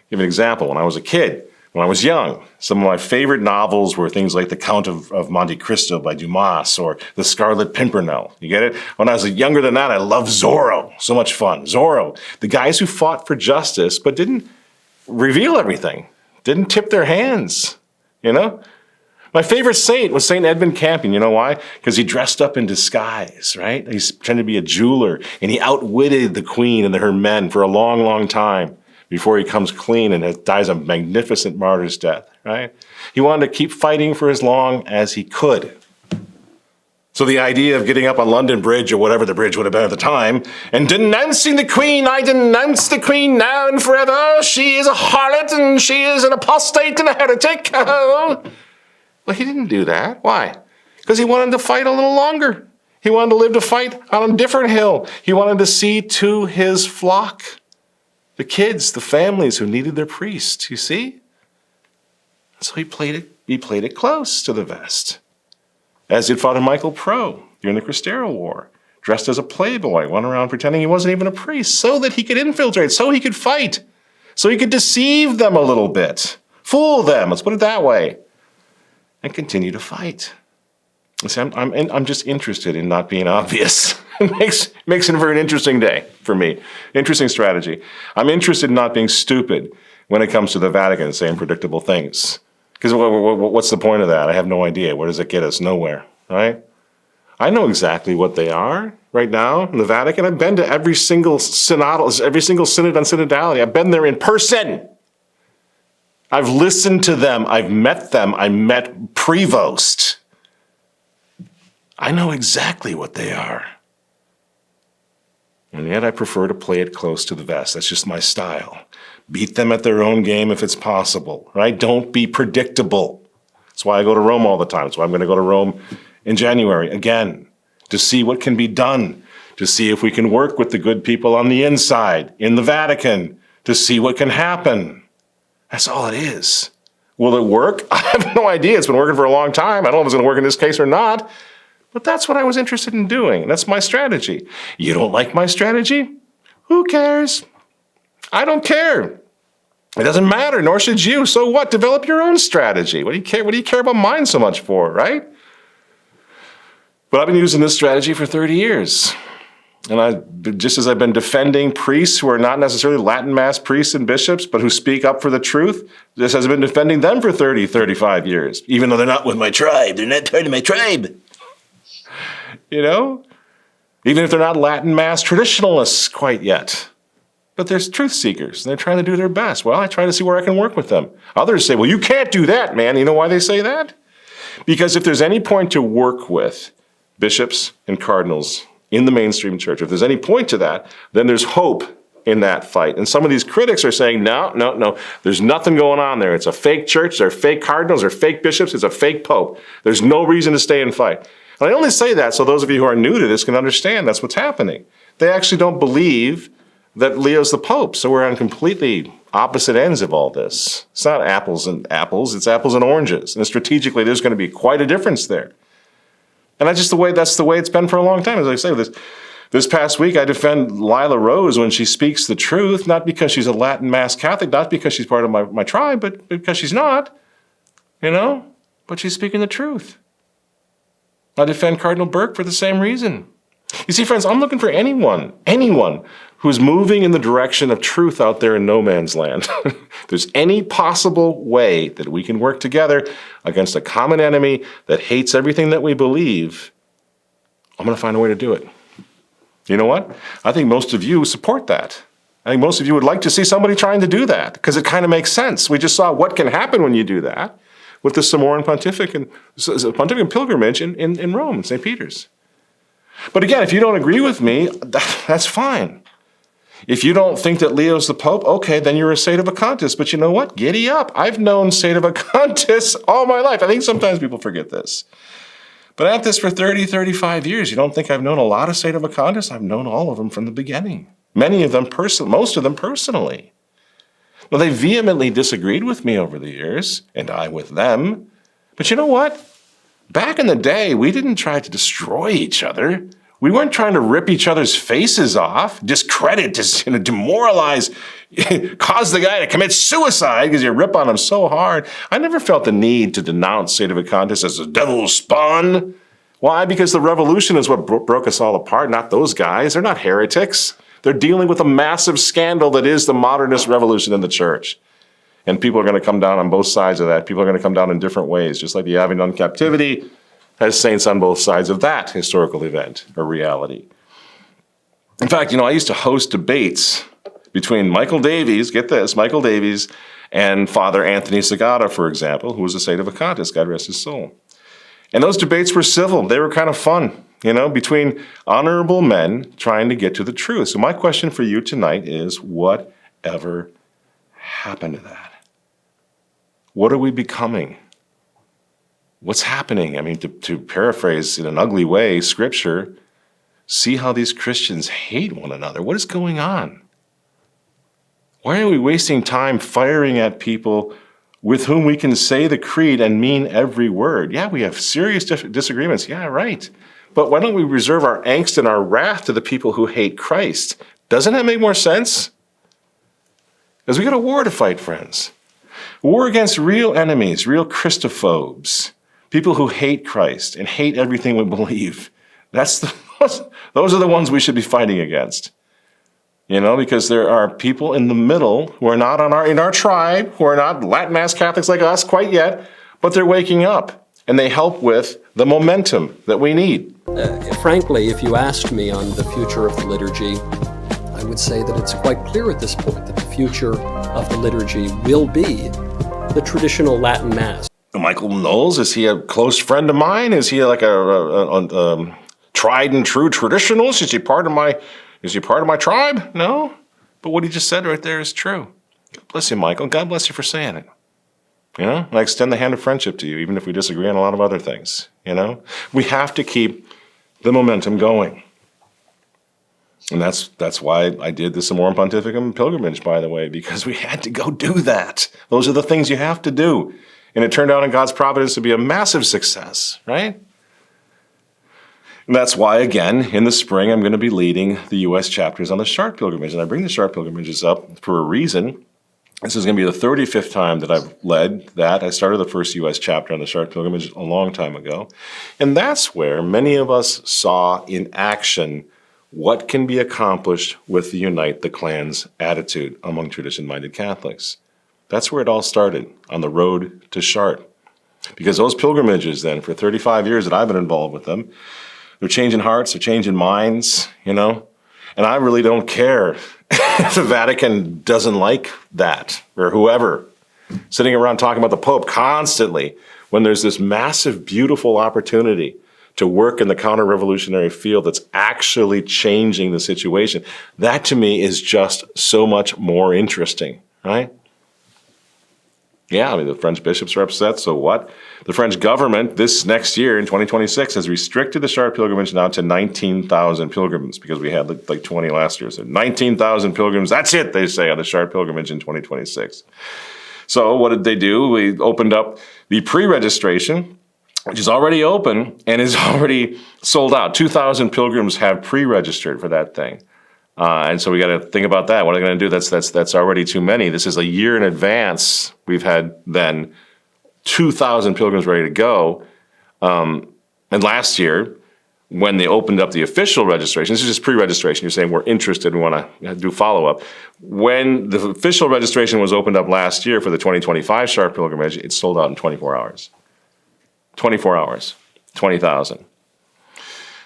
[SPEAKER 1] Give an example. When I was a kid, when I was young, some of my favorite novels were things like The Count of Monte Cristo by Dumas or The Scarlet Pimpernel. You get it? When I was younger than that, I loved Zorro. So much fun. Zorro. The guys who fought for justice but didn't reveal everything, didn't tip their hands, you know? My favorite saint was St. Edmund Campion. You know why? Because he dressed up in disguise, right? He's pretending to be a jeweler, and he outwitted the queen and her men for a long, long time before he comes clean and dies a magnificent martyr's death, right? He wanted to keep fighting for as long as he could. So the idea of getting up on London Bridge or whatever the bridge would have been at the time and denouncing the queen, I denounce the queen now and forever. She is a harlot and she is an apostate and a heretic. Well, he didn't do that. Why? Because he wanted to fight a little longer. He wanted to live to fight on a different hill. He wanted to see to his flock, the kids, the families who needed their priest, you see? So he played it close to the vest. As did Father Michael Pro during the Cristero War, dressed as a playboy, went around pretending he wasn't even a priest so that he could infiltrate, so he could fight, so he could deceive them a little bit, fool them, let's put it that way, and continue to fight. See, I'm just interested in not being obvious. It makes it a very interesting day for me. Interesting strategy. I'm interested in not being stupid when it comes to the Vatican saying predictable things. Because what's the point of that? I have no idea. Where does it get us? Nowhere, right? I know exactly what they are right now in the Vatican. I've been to every single synod on synodality. I've been there in person. I've listened to them. I've met them. I met Prevost. I know exactly what they are. And yet I prefer to play it close to the vest. That's just my style. Beat them at their own game if it's possible, right? Don't be predictable. That's why I go to Rome all the time. That's why I'm going to go to Rome in January again, to see what can be done to see if we can work with the good people on the inside, in the Vatican, to see what can happen. That's all it is. Will it work? I have no idea. It's been working for a long time. I don't know if it's going to work in this case or not. But that's what I was interested in doing. That's my strategy. You don't like my strategy? Who cares? I don't care. It doesn't matter, nor should you. So what? Develop your own strategy. What do you care? What do you care about mine so much for, right? But I've been using this strategy for 30 years. And just as I've been defending priests who are not necessarily Latin Mass priests and bishops, but who speak up for the truth, just as I've been defending them for 30, 35 years, even though they're not with my tribe. They're not part of my tribe. You know? Even if they're not Latin Mass traditionalists quite yet. But they're truth seekers, and they're trying to do their best. Well, I try to see where I can work with them. Others say, well, you can't do that, man. You know why they say that? Because if there's any point to work with bishops and cardinals in the mainstream church, if there's any point to that, then there's hope in that fight. And some of these critics are saying, no, there's nothing going on there. It's a fake church, they're fake cardinals, they're fake bishops, it's a fake pope. There's no reason to stay and fight. And I only say that so those of you who are new to this can understand that's what's happening. They actually don't believe that Leo's the Pope, so we're on completely opposite ends of all this. It's not apples and apples, it's apples and oranges. And strategically, there's going to be quite a difference there. And that's the way it's been for a long time. As I say, this past week, I defend Lila Rose when she speaks the truth, not because she's a Latin Mass Catholic, not because she's part of my tribe, but because she's not, but she's speaking the truth. I defend Cardinal Burke for the same reason. You see, friends, I'm looking for anyone who's moving in the direction of truth out there in no man's land. If there's any possible way that we can work together against a common enemy that hates everything that we believe, I'm going to find a way to do it. You know what? I think most of you support that. I think most of you would like to see somebody trying to do that because it kind of makes sense. We just saw what can happen when you do that with the Samoan Pontifican pilgrimage in Rome, St. Peter's. But again, if you don't agree with me, that's fine. If you don't think that Leo's the Pope, okay, then you're a Sedevacantist. But you know what? Giddy up. I've known Sedevacantists all my life. I think sometimes people forget this. But at this for 30, 35 years, you don't think I've known a lot of Sedevacantists? I've known all of them from the beginning. Many of them most of them personally. Well, they vehemently disagreed with me over the years, and I with them. But you know what? Back in the day, we didn't try to destroy each other. We weren't trying to rip each other's faces off, discredit, demoralize, cause the guy to commit suicide because you rip on him so hard. I never felt the need to denounce Sedevacantists as a devil's spawn. Why? Because the revolution is what broke us all apart, not those guys. They're not heretics. They're dealing with a massive scandal that is the modernist revolution in the church. And people are going to come down on both sides of that. People are going to come down in different ways, just like the Avignon captivity has saints on both sides of that historical event or reality. In fact, I used to host debates between Michael Davies, get this, Michael Davies, and Father Anthony Sagata, for example, who was a Sedevacantist, God rest his soul. And those debates were civil. They were kind of fun, between honorable men trying to get to the truth. So my question for you tonight is, whatever happened to that? What are we becoming? What's happening? I mean, to paraphrase in an ugly way, Scripture, see how these Christians hate one another. What is going on? Why are we wasting time firing at people with whom we can say the creed and mean every word? Yeah, we have serious disagreements. Yeah, right. But why don't we reserve our angst and our wrath to the people who hate Christ? Doesn't that make more sense? Because we got a war to fight, friends. War against real enemies, real Christophobes, people who hate Christ and hate everything we believe. Those are the ones we should be fighting against. Because there are people in the middle who are not in our tribe, who are not Latin Mass Catholics like us quite yet, but they're waking up and they help with the momentum that we need.
[SPEAKER 2] Frankly, if you asked me on the future of the liturgy, I would say that it's quite clear at this point that the future of the liturgy will be the traditional Latin Mass.
[SPEAKER 1] Michael Knowles, is he a close friend of mine? Is he like a tried and true traditionalist? Is he part of my tribe? No. But what he just said right there is true. God bless you, Michael. God bless you for saying it. And I extend the hand of friendship to you, even if we disagree on a lot of other things. We have to keep the momentum going. And that's why I did the Summorum Pontificum pilgrimage, by the way, because we had to go do that. Those are the things you have to do. And it turned out in God's providence to be a massive success, right? And that's why, again, in the spring, I'm going to be leading the U.S. chapters on the Chartres pilgrimage. And I bring the Chartres pilgrimages up for a reason. This is going to be the 35th time that I've led that. I started the first U.S. chapter on the Chartres pilgrimage a long time ago. And that's where many of us saw in action what can be accomplished with the Unite the Clans attitude among tradition-minded Catholics. That's where it all started, on the road to Chartres. Because those pilgrimages then, for 35 years that I've been involved with them, they're changing hearts, they're changing minds, And I really don't care if the Vatican doesn't like that, or whoever, sitting around talking about the Pope constantly, when there's this massive, beautiful opportunity to work in the counter-revolutionary field that's actually changing the situation. That, to me, is just so much more interesting, right? Yeah, I mean, the French bishops are upset, so what? The French government, this next year, in 2026, has restricted the Chartres pilgrimage now to 19,000 pilgrims, because we had like 20 last year. So 19,000 pilgrims, that's it, they say, on the Chartres pilgrimage in 2026. So what did they do? We opened up the pre-registration, which is already open and is already sold out. 2,000 pilgrims have pre-registered for that thing. And so we got to think about that. What are they going to do? That's already too many. This is a year in advance. We've had then 2,000 pilgrims ready to go. And last year, when they opened up the official registration, this is just pre-registration. You're saying we're interested, we want to do follow-up. When the official registration was opened up last year for the 2025 Chartres pilgrimage, it sold out in 24 hours. 24 hours, 20,000.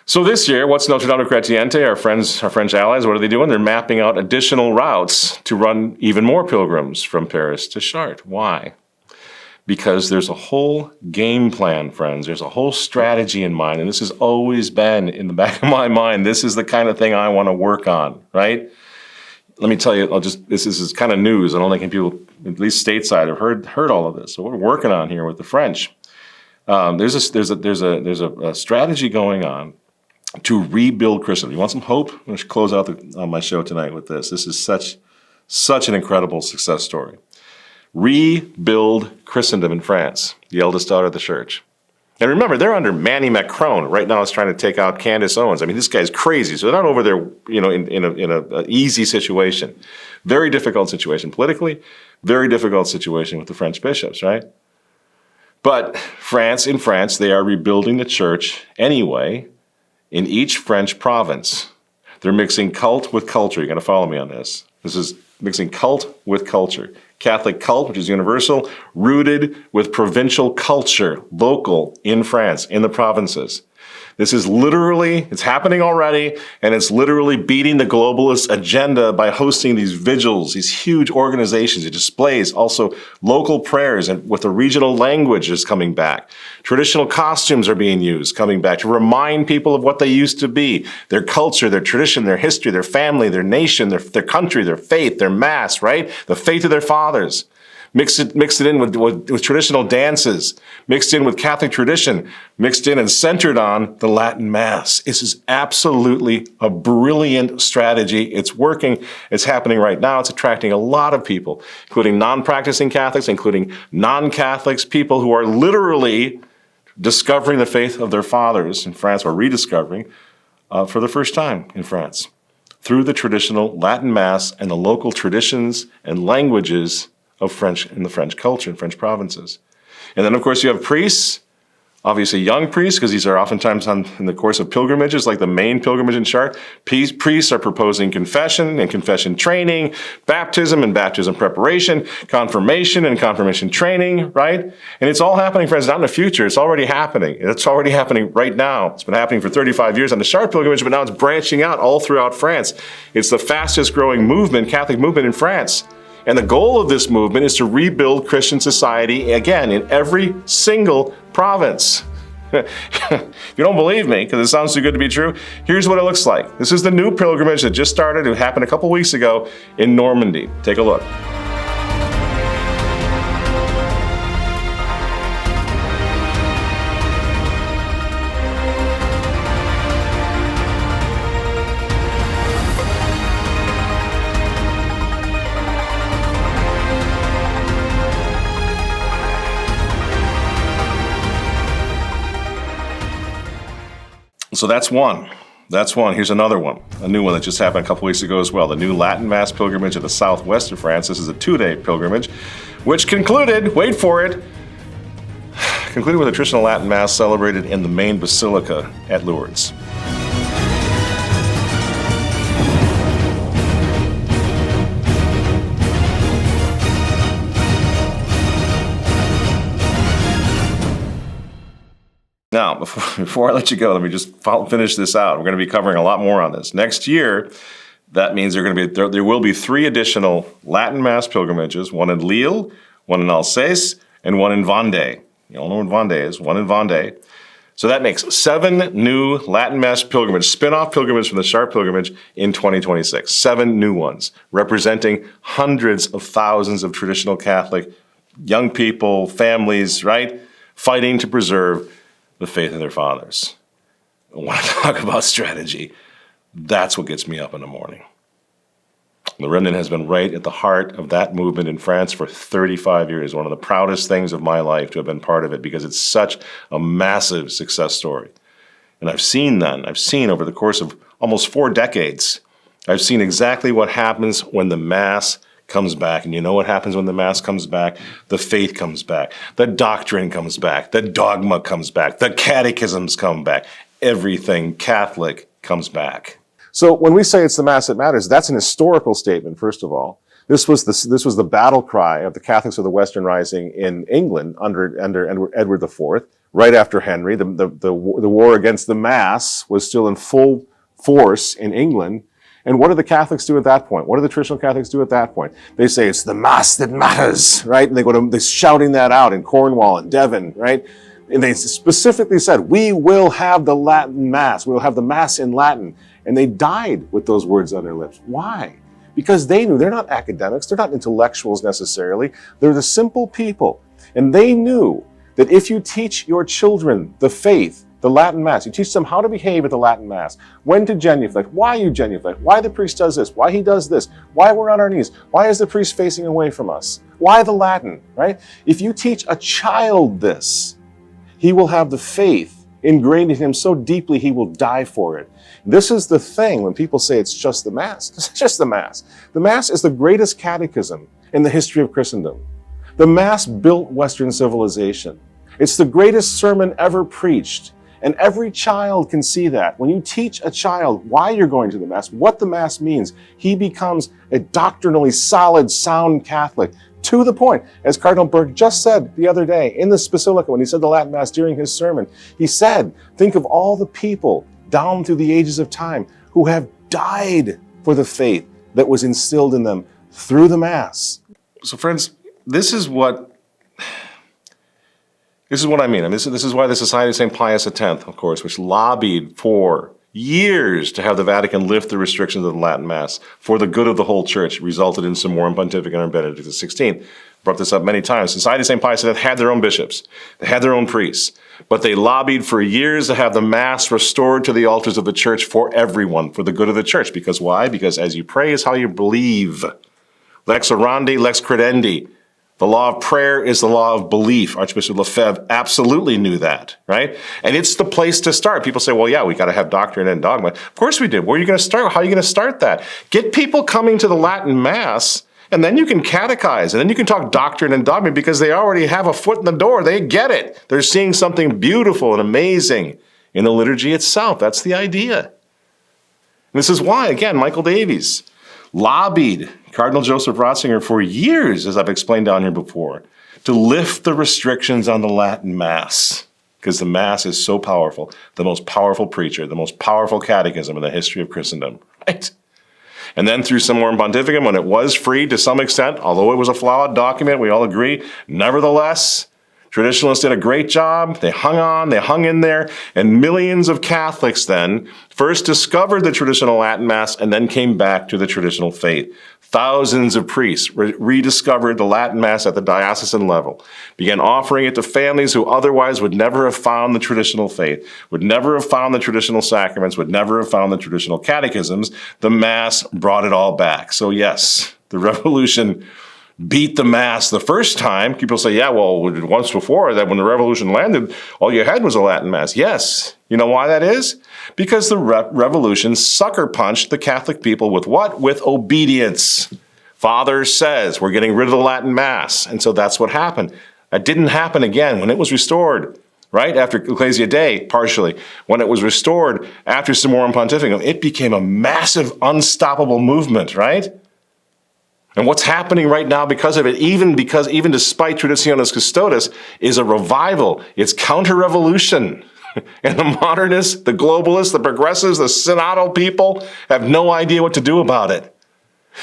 [SPEAKER 1] So this year, what's Notre Dame Chrétienne, our French allies, what are they doing? They're mapping out additional routes to run even more pilgrims from Paris to Chartres. Why? Because there's a whole game plan, friends. There's a whole strategy in mind, and this has always been in the back of my mind. This is the kind of thing I want to work on, right? Let me tell you, this is kind of news. I don't think people, at least stateside, have heard all of this. So what we're working on here with the French, there's a strategy going on to rebuild Christendom. You want some hope? I'm going to close out my show tonight with this. This is such an incredible success story. Rebuild Christendom in France, the eldest daughter of the church. And remember, they're under Manny Macron. Right now is trying to take out Candace Owens. I mean, this guy's crazy. So they're not over there, in an easy situation. Very difficult situation politically, very difficult situation with the French bishops, right? But in France, they are rebuilding the church anyway. In each French province, they're mixing cult with culture. You're going to follow me on this. This is mixing cult with culture. Catholic cult, which is universal, rooted with provincial culture, local in France, in the provinces. This is literally, it's happening already, and it's literally beating the globalist agenda by hosting these vigils, these huge organizations. It displays also local prayers, and with the regional language is coming back. Traditional costumes are being used, coming back to remind people of what they used to be, their culture, their tradition, their history, their family, their nation, their country, their faith, their mass, right? The faith of their fathers. Mix it in with traditional dances, mixed in with Catholic tradition, mixed in and centered on the Latin Mass. This is absolutely a brilliant strategy. It's working. It's happening right now. It's attracting a lot of people, including non-practicing Catholics, including non-Catholics, people who are literally discovering the faith of their fathers in France, or rediscovering for the first time in France, through the traditional Latin Mass and the local traditions and languages of French in the French culture in French provinces. And then, of course, you have priests, obviously young priests, because these are oftentimes in the course of pilgrimages, like the main pilgrimage in Chartres. Priests are proposing confession and confession training, baptism and baptism preparation, confirmation and confirmation training, right? And it's all happening, friends, not in the future. It's already happening. It's already happening right now. It's been happening for 35 years on the Chartres pilgrimage, but now it's branching out all throughout France. It's the fastest growing movement, Catholic movement in France. And the goal of this movement is to rebuild Christian society, again, in every single province. If you don't believe me, because it sounds too good to be true, here's what it looks like. This is the new pilgrimage that just started. It happened a couple weeks ago in Normandy. Take a look. So that's one. That's one. Here's another one. A new one that just happened a couple weeks ago as well. The new Latin Mass pilgrimage in the southwest of France. This is a 2-day pilgrimage, which concluded, wait for it, concluded with a traditional Latin Mass celebrated in the main basilica at Lourdes. Now, before I let you go, let me just finish this out. We're going to be covering a lot more on this. Next year, that means there will be 3 additional Latin Mass pilgrimages, one in Lille, one in Alsace, and one in Vendée. You all know what Vendée is, one in Vendée. So that makes 7 new Latin Mass pilgrimages, spin-off pilgrimages from the Sharp pilgrimage in 2026. 7 new ones, representing hundreds of thousands of traditional Catholic young people, families, right, fighting to preserve the faith of their fathers. I want to talk about strategy. That's what gets me up in the morning. The Remnant has been right at the heart of that movement in France for 35 years. One of the proudest things of my life to have been part of it because it's such a massive success story. And I've seen over the course of almost 4 decades, I've seen exactly what happens when the Mass comes back. And you know what happens when the Mass comes back? The faith comes back. The doctrine comes back. The dogma comes back. The catechisms come back. Everything Catholic comes back. So when we say it's the Mass that matters, that's an historical statement, first of all. This was the battle cry of the Catholics of the Western Rising in England under Edward IV, right after Henry. The war against the Mass was still in full force in England. And what do the Catholics do at that point? What do the traditional Catholics do at that point? They say it's the Mass that matters, right? And they're shouting that out in Cornwall and Devon, right? And they specifically said, we will have the Latin Mass. We will have the Mass in Latin. And they died with those words on their lips. Why? Because they knew they're not academics. They're not intellectuals necessarily. They're the simple people. And they knew that if you teach your children the faith, the Latin Mass, you teach them how to behave at the Latin Mass, when to genuflect, why you genuflect, why the priest does this, why he does this, why we're on our knees, why is the priest facing away from us, why the Latin, right? If you teach a child this, he will have the faith ingrained in him so deeply he will die for it. This is the thing when people say it's just the Mass. It's just the Mass. The Mass is the greatest catechism in the history of Christendom. The Mass built Western civilization. It's the greatest sermon ever preached. And every child can see that. When you teach a child why you're going to the Mass, what the Mass means, he becomes a doctrinally solid, sound Catholic. To the point, as Cardinal Burke just said the other day in this Basilica when he said the Latin Mass during his sermon, he said, think of all the people down through the ages of time who have died for the faith that was instilled in them through the Mass. So friends, this is what I mean. This is why the Society of St. Pius X, of course, which lobbied for years to have the Vatican lift the restrictions of the Latin Mass for the good of the whole Church, resulted in some more pontificate under Benedict XVI. Brought this up many times. Society of St. Pius X had their own bishops. They had their own priests. But they lobbied for years to have the Mass restored to the altars of the Church for everyone, for the good of the Church. Because why? Because as you pray is how you believe. Lex orandi, lex credendi. The law of prayer is the law of belief. Archbishop Lefebvre absolutely knew that, right? And it's the place to start. People say, well, yeah, we got to have doctrine and dogma. Of course we did. Where are you going to start? How are you going to start that? Get people coming to the Latin Mass, and then you can catechize, and then you can talk doctrine and dogma because they already have a foot in the door. They get it. They're seeing something beautiful and amazing in the liturgy itself. That's the idea. And this is why, again, Michael Davies lobbied Cardinal Joseph Ratzinger for years, as I've explained down here before, to lift the restrictions on the Latin Mass, because the Mass is so powerful, the most powerful preacher, the most powerful catechism in the history of Christendom, right? And then through Summorum Pontificum, when it was free to some extent, although it was a flawed document, we all agree, nevertheless, traditionalists did a great job. They hung on, they hung in there, and millions of Catholics then first discovered the traditional Latin Mass and then came back to the traditional faith. Thousands of priests rediscovered the Latin Mass at the diocesan level, began offering it to families who otherwise would never have found the traditional faith, would never have found the traditional sacraments, would never have found the traditional catechisms. The Mass brought it all back. So yes, the revolution beat the Mass the first time. People say, yeah, well, once before that when the revolution landed, all you had was a Latin Mass. Yes, You know why that is? Because the revolution sucker punched the Catholic people with what? With obedience. Father says we're getting rid of the Latin Mass. And so that's what happened. That didn't happen again when it was restored, right? After Ecclesia Dei, partially. When it was restored after Summorum Pontificum, it became a massive, unstoppable movement, right? And what's happening right now because of it, even despite Traditionis Custodes, is a revival. It's counter-revolution. And the modernists, the globalists, the progressives, the synodal people have no idea what to do about it.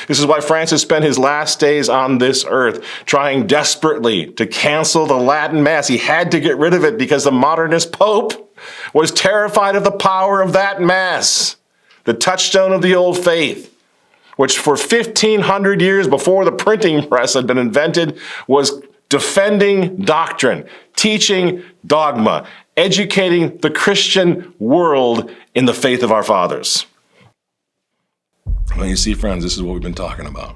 [SPEAKER 1] This is why Francis spent his last days on this earth trying desperately to cancel the Latin Mass. He had to get rid of it because the modernist Pope was terrified of the power of that Mass, the touchstone of the old faith, which for 1,500 years before the printing press had been invented was defending doctrine, teaching dogma, educating the Christian world in the faith of our fathers. Well, you see, friends, this is what we've been talking about.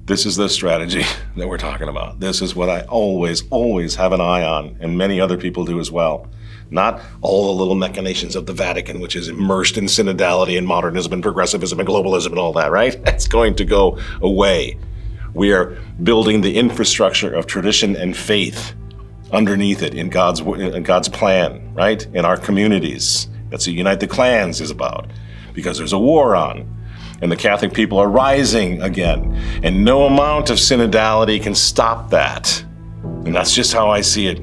[SPEAKER 1] This is the strategy that we're talking about. This is what I always have an eye on, and many other people do as well. Not all the little machinations of the Vatican, which is immersed in synodality and modernism and progressivism and globalism and all that, right? That's going to go away. We are building the infrastructure of tradition and faith underneath it in God's plan, right? In our communities. That's what Unite the Clans is about, because there's a war on. And the Catholic people are rising again. And no amount of synodality can stop that. And that's just how I see it.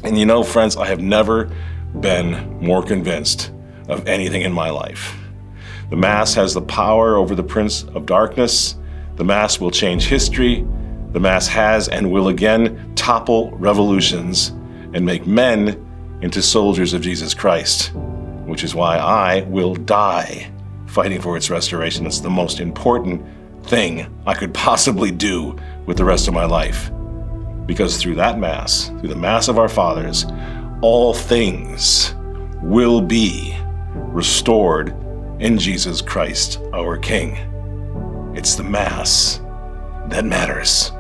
[SPEAKER 1] And you know, friends, I have never been more convinced of anything in my life. The Mass has the power over the Prince of Darkness. The Mass will change history. The Mass has and will again topple revolutions and make men into soldiers of Jesus Christ, which is why I will die fighting for its restoration. It's the most important thing I could possibly do with the rest of my life. Because through that Mass, through the Mass of our fathers, all things will be restored in Jesus Christ, our King. It's the Mass that matters.